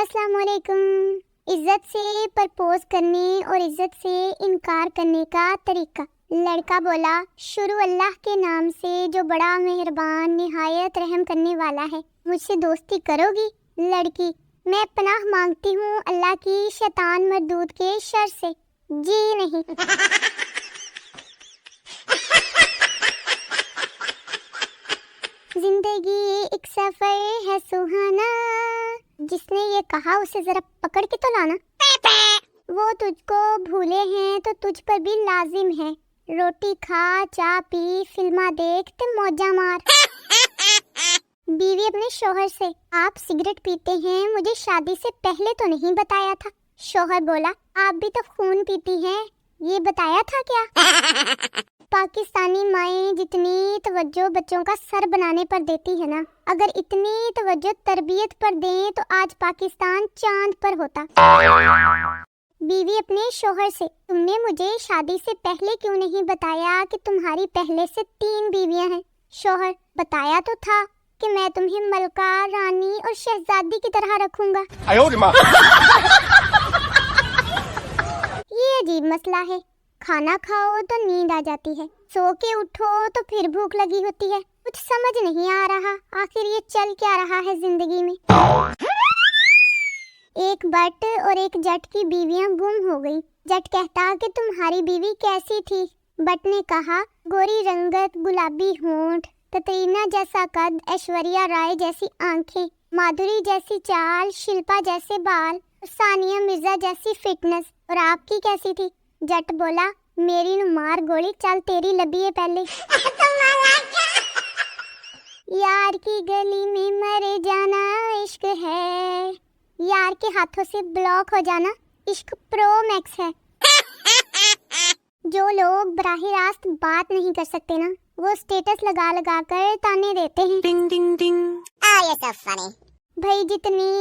अस्सलाम वालेकुम। इज्जत से प्रपोज करने और इज्जत से इनकार करने का तरीका। लड़का बोला, शुरू अल्लाह के नाम से जो बड़ा मेहरबान निहायत रहम करने वाला है, मुझसे दोस्ती करोगी? लड़की, मैं पनाह मांगती हूँ अल्लाह की शैतान मरदूद के शर से। जी नहीं। जिंदगी एक सफर है सुहाना, जिसने ये कहा उसे जरा पकड़ के तो लाना। वो तुझको भूले हैं तो तुझ पर भी लाजिम है। रोटी खा, चाय पी, फिल्मा देख ते मौजा मार। बीवी अपने शोहर से, आप सिगरेट पीते हैं, मुझे शादी से पहले तो नहीं बताया था। शोहर बोला, आप भी तो खून पीती हैं, ये बताया था क्या? पाकिस्तानी माएँ जितनी तवज्जो बच्चों का सर बनाने पर देती है ना, अगर इतनी तवज्जो तरबियत पर दें तो आज पाकिस्तान चांद पर होता। बीवी अपने शोहर से, तुमने मुझे शादी से पहले क्यों नहीं बताया कि तुम्हारी पहले से 3 बीवियां हैं? शोहर, बताया तो था कि मैं तुम्हें मलका, रानी और शहजादी की तरह रखूंगा। ये अजीब मसला है। खाना खाओ तो नींद आ जाती है, सो के उठो तो फिर भूख लगी होती है। कुछ समझ नहीं आ रहा, आखिर ये चल क्या रहा है जिंदगी में। एक बट और एक जट की बीवियां गुम हो गई। जट कहता कि तुम्हारी बीवी कैसी थी? बट ने कहा, गोरी रंगत, गुलाबी होंठ, कतरीना जैसा कद, ऐश्वर्या राय जैसी आंखें, माधुरी जैसी चाल, शिल्पा जैसे बाल, सानिया मिर्जा जैसी फिटनेस। और आपकी कैसी थी? जट बोला, मेरी नु मार गोली, चल तेरी लबी है पहले। यार की गली में मरे जाना इश्क है, यार के हाथों से ब्लॉक हो जाना इश्क प्रो मैक्स है। जो लोग बराह रास्त बात नहीं कर सकते ना, वो स्टेटस लगा लगा कर ताने देते हैं। डिंग डिंग डिंग। भाई जितनी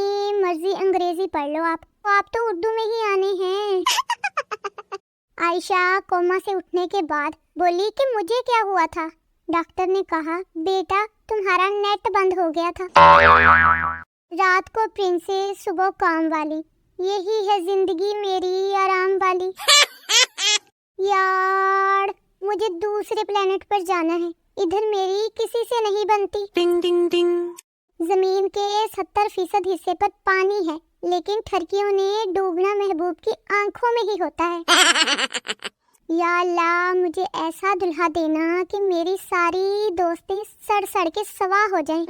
मर्जी अंग्रेजी पढ़ लो आप तो उर्दू में ही आने हैं। आयशा कोमा से उठने के बाद बोली कि मुझे क्या हुआ था? डॉक्टर ने कहा, बेटा तुम्हारा नेट बंद हो गया था। रात को प्रिंसेस, सुबह काम वाली, यही है जिंदगी मेरी आराम वाली। यार मुझे दूसरे प्लेनेट पर जाना है, इधर मेरी किसी से नहीं बनती। डिंग डिंग डिंग। जमीन के 70% हिस्से पर पानी है, लेकिन ठरकियों ने डूबना महबूब की आंखों में ही होता है। या अल्लाह, मुझे ऐसा दुल्हा देना कि मेरी सारी दोस्तें सड़ सड़ के सवा हो जाएं।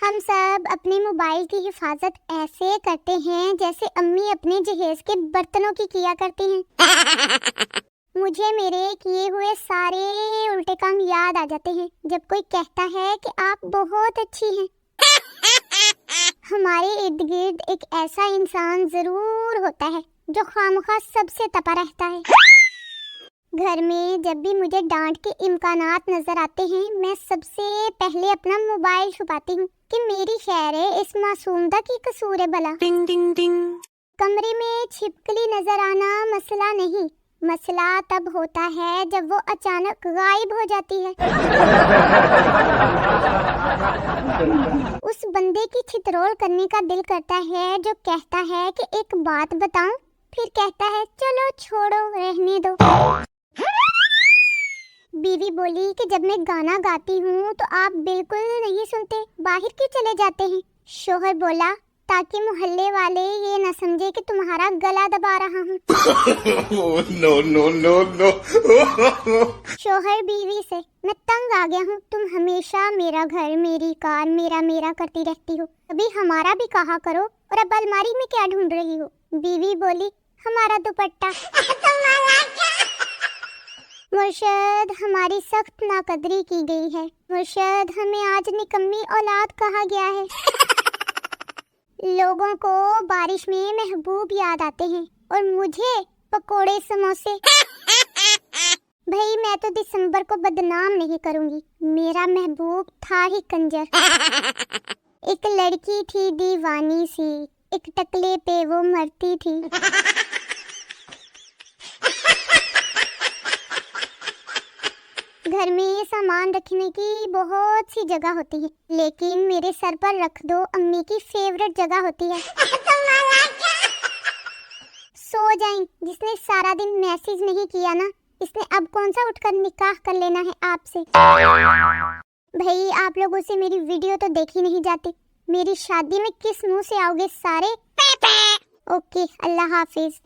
हम सब अपने मोबाइल की हिफाजत ऐसे करते हैं जैसे अम्मी अपने जहेज के बर्तनों की किया करती हैं। मुझे मेरे किए हुए सारे उल्टे काम याद आ जाते हैं जब कोई कहता है कि आप बहुत अच्छी हैं। हमारे इर्द गिर्द एक ऐसा इंसान जरूर होता है जो खामखा सबसे तपा रहता है। घर में जब भी मुझे डांट के इम्कानात नजर आते हैं, मैं सबसे पहले अपना मोबाइल छुपाती हूँ कि मेरी खैर है, इस मासूमदा की कसूर है भला। डिंग डिंग डिंग। कमरे में छिपकली नजर आना मसला नहीं, मसला तब होता है जब वो अचानक गायब हो जाती है। उस बंदे की छितरोल करने का दिल करता है जो कहता है कि एक बात बताऊं, फिर कहता है चलो छोड़ो रहने दो। बीवी बोली कि जब मैं गाना गाती हूँ तो आप बिल्कुल नहीं सुनते, बाहर क्यों चले जाते हैं? शोहर बोला, ताकि मोहल्ले वाले ये न समझे कि तुम्हारा गला दबा रहा हूँ। No no no no. शोहर बीवी से, मैं तंग आ गया हूँ, तुम हमेशा मेरा घर, मेरी कार, मेरा मेरा करती रहती हो, कभी हमारा भी कहा करो। और अब अलमारी में क्या ढूंढ रही हो? बीवी बोली, हमारा दुपट्टा। मुर्शद, हमारी सख्त नाकदरी की गई है। मुर्शद, हमें आज निकम्मी औलाद कहा गया है। लोगों को बारिश में महबूब याद आते हैं और मुझे पकोड़े समोसे। भाई मैं तो दिसंबर को बदनाम नहीं करूंगी, मेरा महबूब था ही कंजर। एक लड़की थी दीवानी सी, एक टकले पे वो मरती थी। घर में ये सामान रखने की बहुत सी जगह होती है, लेकिन मेरे सर पर रख दो अम्मी की फेवरेट जगह होती है। सो जाएं, जिसने सारा दिन मैसेज नहीं किया ना, इसने अब कौन सा उठकर निकाह कर लेना है आपसे। भाई आप लोगों से मेरी वीडियो तो देखी नहीं जाती, मेरी शादी में किस मुंह से आओगे सारे। ओके, अल्लाह हाफिज।